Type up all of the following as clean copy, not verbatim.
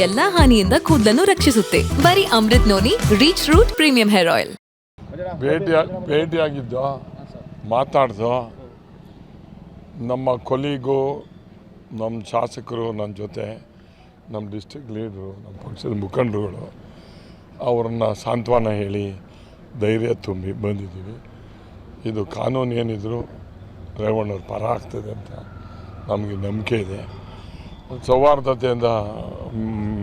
ಎಲ್ಲಾ ಹಾನಿಯಿಂದ ಕೂದಲನ್ನು ರಕ್ಷಿಸುತ್ತೆ. ಬರೀ Amrut noni reach root premium hair oil. ಭೇಟಿಯಾಗಿದ್ದೋ ಮಾತಾಡ್ದೋ ನಮ್ಮ ಕೊಲೀಗು ನಮ್ಮ ಶಾಸಕರು ನನ್ನ ಜೊತೆ ನಮ್ಮ ಡಿಸ್ಟ್ರಿಕ್ಟ್ ಲೀಡ್ರು ನಮ್ಮ ಪಕ್ಷದ ಮುಖಂಡರುಗಳು ಅವ್ರನ್ನ ಸಾಂತ್ವನ ಹೇಳಿ ಧೈರ್ಯ ತುಂಬಿ ಬಂದಿದ್ದೀವಿ. ಇದು ಕಾನೂನು ಏನಿದ್ರು ರೇವಣ್ಣವ್ರ ಪರ ಆಗ್ತದೆ ಅಂತ ನಮಗೆ ನಂಬಿಕೆ ಇದೆ. ಸೌಹಾರ್ದತೆಯಿಂದ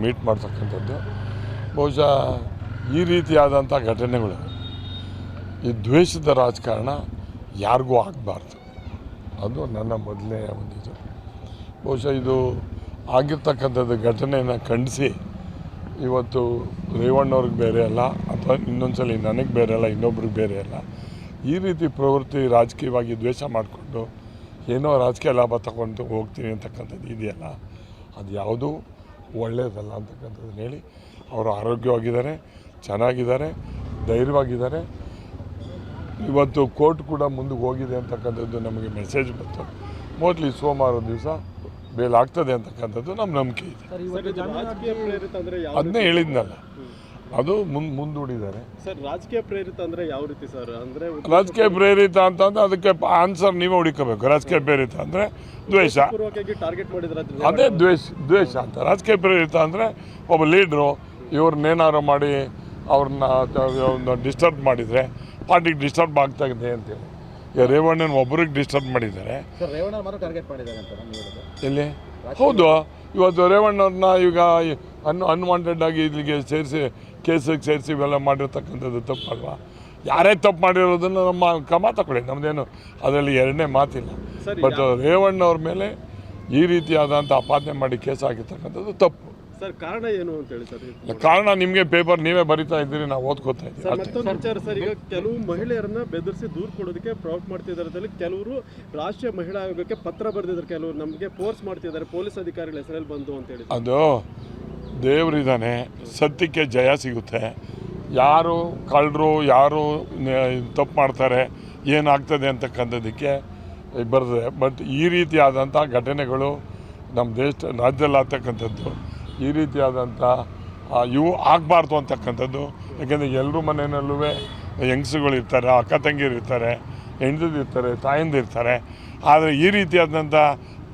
ಮೀಟ್ ಮಾಡ್ತಕ್ಕಂಥದ್ದು ಬಹುಶಃ ಈ ರೀತಿಯಾದಂಥ ಘಟನೆಗಳು ಈ ದ್ವೇಷದ ರಾಜಕಾರಣ ಯಾರಿಗೂ ಆಗಬಾರ್ದು. ಅದು ನನ್ನ ಮೊದಲನೇ ಒಂದಿದು. ಬಹುಶಃ ಇದು ಆಗಿರ್ತಕ್ಕಂಥದ್ದು ಘಟನೆಯನ್ನು ಖಂಡಿಸಿ ಇವತ್ತು ರೇವಣ್ಣವ್ರಿಗೆ ಬೇರೆ ಅಲ್ಲ ಅಥವಾ ಇನ್ನೊಂದ್ಸಲಿ ನನಗೆ ಬೇರೆ ಅಲ್ಲ ಇನ್ನೊಬ್ರಿಗೆ ಬೇರೆ ಅಲ್ಲ ಈ ರೀತಿ ಪ್ರವೃತ್ತಿ ರಾಜಕೀಯವಾಗಿ ದ್ವೇಷ ಮಾಡಿಕೊಂಡು ಏನೋ ರಾಜಕೀಯ ಲಾಭ ತಗೊಂಡು ಹೋಗ್ತೀನಿ ಅಂತಕ್ಕಂಥದ್ದು ಇದೆಯಲ್ಲ ಅದು ಯಾವುದೂ ಒಳ್ಳೆಯದಲ್ಲ ಅಂತಕ್ಕಂಥದ್ದನ್ನು ಹೇಳಿ ಅವರು ಆರೋಗ್ಯವಾಗಿದ್ದಾರೆ, ಚೆನ್ನಾಗಿದ್ದಾರೆ, ಧೈರ್ಯವಾಗಿದ್ದಾರೆ. ಇವತ್ತು ಕೋರ್ಟ್ ಕೂಡ ಮುಂದಕ್ಕೆ ಹೋಗಿದೆ ಅಂತಕ್ಕಂಥದ್ದು ನಮಗೆ ಮೆಸೇಜ್ ಬಂತು. ಮೋಸ್ಟ್ಲಿ ಸೋಮವಾರ ದಿವಸ ಬೇಲ್ ಆಗ್ತದೆ ಅಂತಕ್ಕಂಥದ್ದು ನಮ್ಮ ನಂಬಿಕೆ ಇದೆ. ಅದನ್ನೇ ಹೇಳಿದ್ನಲ್ಲ, ಅದು ಮುಂದೂಡಿದ್ದಾರೆ. ಸರ್ ರಾಜಕೀಯ ಪ್ರೇರಿತ ಅಂದರೆ ಯಾವ ರೀತಿ ಸರ್? ಅಂದರೆ ರಾಜಕೀಯ ಪ್ರೇರಿತ ಅಂತಂದ್ರೆ ಅದಕ್ಕೆ ಆನ್ಸರ್ ನೀವೇ ಹುಡುಕಬೇಕು. ರಾಜಕೀಯ ಪ್ರೇರಿತ ಅಂದರೆ ದ್ವೇಷ, ಟಾರ್ಗೆಟ್ ಮಾಡಿದ್ರೆ ಅದೇ ದ್ವೇಷ ಅಂತ. ರಾಜಕೀಯ ಪ್ರೇರಿತ ಅಂದರೆ ಒಬ್ಬ ಲೀಡ್ರು ಇವ್ರನ್ನೇನಾರು ಮಾಡಿ ಅವ್ರನ್ನ ಡಿಸ್ಟರ್ಬ್ ಮಾಡಿದರೆ ಪಾರ್ಟಿಗೆ ಡಿಸ್ಟರ್ಬ್ ಆಗ್ತಾ ಇದೆ ಅಂತೇಳಿ. ಈಗ ರೇವಣ್ಣನ ಒಬ್ಬರಿಗೆ ಡಿಸ್ಟರ್ಬ್ ಮಾಡಿದ್ದಾರೆ. ಎಲ್ಲಿ? ಹೌದು, ಇವತ್ತು ರೇವಣ್ಣವ್ರನ್ನ ಈಗ ಅನ್ವಾಂಟೆಡ್ ಆಗಿ ಇಲ್ಲಿಗೆ ಸೇರಿಸಿ ಕೇಸಿಗೆ ಸೇರಿಸಿ ಇವೆಲ್ಲ ಮಾಡಿರ್ತಕ್ಕಂಥದ್ದು ತಪ್ಪಲ್ವಾ? ಯಾರೇ ತಪ್ಪು ಮಾಡಿರೋದನ್ನು ನಮ್ಮ ಕ್ರಮ ತಗೊಳ್ಳಿ, ನಮ್ಮದೇನು ಅದರಲ್ಲಿ ಎರಡನೇ ಮಾತಿಲ್ಲ. ಬಟ್ ರೇವಣ್ಣವ್ರ ಮೇಲೆ ಈ ರೀತಿಯಾದಂಥ ಆಪಾದನೆ ಮಾಡಿ ಕೇಸ್ ಹಾಕಿರ್ತಕ್ಕಂಥದ್ದು ತಪ್ಪು. ಸರ್ ಕಾರಣ ಏನು ಅಂತ ಹೇಳಿ ಸರ್? ಕಾರಣ ನಿಮಗೆ ಪೇಪರ್ ನೀವೇ ಬರೀತಾ ಇದ್ದೀರಿ, ನಾವು ಓದ್ಕೋತಾ ಇದ್ದೀವಿ. ಮತ್ತೊಂದು ವಿಚಾರ ಸರ್, ಈಗ ಕೆಲವು ಮಹಿಳೆಯರನ್ನ ಬೆದರಿಸಿ ದೂರು ಕೊಡೋದಕ್ಕೆ ಪ್ರವೋಕ್ ಮಾಡ್ತಿದ್ದಾರೆ. ಕೆಲವರು ರಾಷ್ಟ್ರೀಯ ಮಹಿಳಾ ಆಯೋಗಕ್ಕೆ ಪತ್ರ ಬರೆದಿದ್ದಾರೆ, ಕೆಲವರು ನಮಗೆ ಫೋರ್ಸ್ ಮಾಡ್ತಿದ್ದಾರೆ ಪೊಲೀಸ್ ಅಧಿಕಾರಿಗಳ ಹೆಸರಲ್ಲಿ ಬಂದು ಅಂತ ಹೇಳಿ. ಅದು ದೇವರಿದ್ದಾನೆ, ಸತ್ಯಕ್ಕೆ ಜಯ ಸಿಗುತ್ತೆ. ಯಾರು ಕಳ್ಳರು ಯಾರು ತಪ್ಪು ಮಾಡ್ತಾರೆ ಏನಾಗ್ತದೆ ಅಂತಕ್ಕಂಥದ್ದಕ್ಕೆ ಬರ್ತದೆ. ಬಟ್ ಈ ರೀತಿಯಾದಂಥ ಘಟನೆಗಳು ನಮ್ಮ ರಾಜ್ಯದಲ್ಲಿ ಆಗ್ತಕ್ಕಂಥದ್ದು ಈ ರೀತಿಯಾದಂಥ ಇವು ಆಗಬಾರ್ದು ಅಂತಕ್ಕಂಥದ್ದು. ಯಾಕೆಂದರೆ ಎಲ್ಲರೂ ಮನೆಯಲ್ಲೂ ಹೆಂಗಸುಗಳು ಇರ್ತಾರೆ, ಅಕ್ಕ ತಂಗಿರು ಇರ್ತಾರೆ, ಹೆಂಡದಿರ್ತಾರೆ, ತಾಯಿಂದಿರ್ತಾರೆ. ಆದರೆ ಈ ರೀತಿಯಾದಂಥ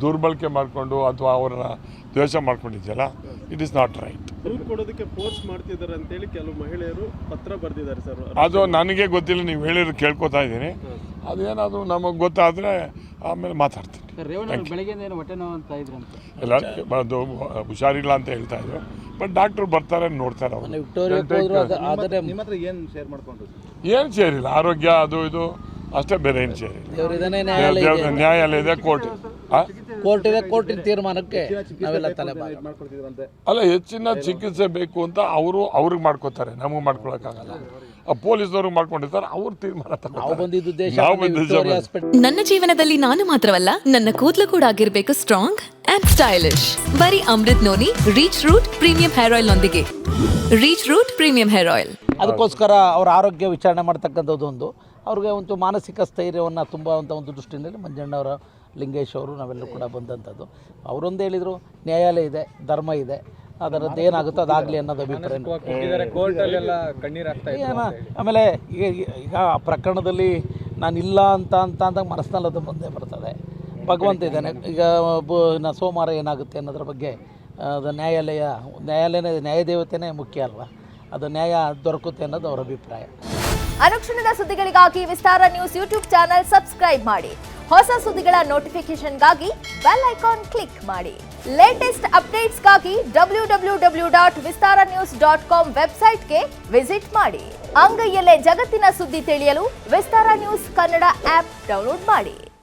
ದುರ್ಬಳಕೆ ಮಾಡಿಕೊಂಡು ಅಥವಾ ಅವ್ರನ್ನ ದ್ವೇಷ ಮಾಡ್ಕೊಂಡಿದ್ದೆಯಲ್ಲ, ಇಟ್ ಈಸ್ ನಾಟ್ ರೈಟ್. ದೂರು ಕೊಡೋದಕ್ಕೆ ಫೋರ್ಸ್ ಮಾಡ್ತಿದ್ದಾರೆ ಅಂತೇಳಿ ಕೆಲವು ಮಹಿಳೆಯರು ಪತ್ರ ಬರೆದಿದ್ದಾರೆ ಸರ್. ಅದು ನನಗೆ ಗೊತ್ತಿಲ್ಲ, ನೀವು ಹೇಳಿದ್ರು ಕೇಳ್ಕೊತಾ ಇದ್ದೀನಿ. ಅದೇನಾದರೂ ನಮಗೆ ಗೊತ್ತಾದರೆ ಆಮೇಲೆ ಮಾತಾಡ್ತೀನಿ. ಇಲ್ಲ, ಅದು ಹುಷಾರಿಲ್ಲ ಅಂತ ಹೇಳ್ತಾ ಇದ್ರು. ಬಟ್ ಡಾಕ್ಟ್ರು ಬರ್ತಾರೆ, ನೋಡ್ತಾರೆ. ಅವರು ಏನು ಸೇರಿಲ್ಲ, ಆರೋಗ್ಯ ಅದು ಇದು ಅಷ್ಟೇ, ಬೇರೆ ಏನು ಸೇರಿಲ್ಲ. ನ್ಯಾಯಾಲಯ ಇದೆ, ಕೋರ್ಟಿನ ತೀರ್ಮಾನಕ್ಕೆ ಅಲ್ಲ, ಹೆಚ್ಚಿನ ಚಿಕಿತ್ಸೆ ಬೇಕು ಅಂತ ಅವ್ರಿಗೆ ಮಾಡ್ಕೋತಾರೆ, ನಮಗೆ ಮಾಡ್ಕೊಳಕ್ಕಾಗಲ್ಲ. ಪೊಲೀಸ್ನವ್ರಿಗೆ ಮಾಡ್ಕೊಂಡಿರ್ತಾರೆ, ಅವ್ರ ತೀರ್ಮಾನ. ನನ್ನ ಜೀವನದಲ್ಲಿ ನಾನು ಮಾತ್ರವಲ್ಲ, ನನ್ನ ಕೂದಲು ಕೂಡ ಆಗಿರ್ಬೇಕು ಸ್ಟ್ರಾಂಗ್ ಅಂಡ್ ಸ್ಟೈಲಿಶ್. ಬರೀ Amrut noni reach root premium hair oil ನೊಂದಿಗೆ. Reach root premium hair oil. ಅದಕ್ಕೋಸ್ಕರ ಅವರ ಆರೋಗ್ಯ ವಿಚಾರಣೆ ಮಾಡ್ತಕ್ಕಂಥದ್ದು ಒಂದು ಅವ್ರಿಗೆ ಒಂದು ಮಾನಸಿಕ ಸ್ಥೈರ್ಯವನ್ನು ತುಂಬುವಂಥ ಒಂದು ದೃಷ್ಟಿಯಲ್ಲಿ ಮಂಜಣ್ಣವರ ಲಿಂಗೇಶ್ ಅವರು ನಾವೆಲ್ಲರೂ ಕೂಡ ಬಂದಂಥದ್ದು. ಅವರೊಂದು ಹೇಳಿದರು, ನ್ಯಾಯಾಲಯ ಇದೆ, ಧರ್ಮ ಇದೆ, ಅದರದ್ದು ಏನಾಗುತ್ತೋ ಅದಾಗಲಿ ಅನ್ನೋದು ಅಭಿಪ್ರಾಯ. ಆಮೇಲೆ ಈಗ ಆ ಪ್ರಕರಣದಲ್ಲಿ ನಾನಿಲ್ಲ ಅಂದಾಗ ಮನಸ್ಸಿನಲ್ಲಿ ಅದು ಮುಂದೆ ಬರ್ತದೆ. ಭಗವಂತ ಇದ್ದಾನೆ. ಈಗ ಸೋಮವಾರ ಏನಾಗುತ್ತೆ ಅನ್ನೋದ್ರ ಬಗ್ಗೆ ಅದು ನ್ಯಾಯದೇವತೆನೇ ಮುಖ್ಯ ಅಲ್ವಾ, ಅದು ನ್ಯಾಯ ದೊರಕುತ್ತೆ ಅನ್ನೋದು ಅವರ ಅಭಿಪ್ರಾಯ. ಅನುಕ್ಷಣದ ಸುದ್ದಿಗಳಿಗಾಗಿ ವಿಸ್ತಾರ ನ್ಯೂಸ್ ಯೂಟ್ಯೂಬ್ ಚಾನೆಲ್ ಸಬ್ಸ್ಕ್ರೈಬ್ ಮಾಡಿ. ಹೊಸ ಸುದ್ದಿಗಳ ನೋಟಿಫಿಕೇಶನ್ಗಾಗಿ ಬೆಲ್ ಐಕಾನ್ ಕ್ಲಿಕ್ ಮಾಡಿ. ಲೇಟೆಸ್ಟ್ ಅಪ್ಡೇಟ್ಸ್ಗಾಗಿ www.vistaranews.com ವೆಬ್ಸೈಟ್ಗೆ ವಿಸಿಟ್ ಮಾಡಿ. ಅಂಗೈಯಲ್ಲೇ ಜಗತ್ತಿನ ಸುದ್ದಿ ತಿಳಿಯಲು ವಿಸ್ತಾರ ನ್ಯೂಸ್ ಕನ್ನಡ ಆಪ್ ಡೌನ್ಲೋಡ್ ಮಾಡಿ.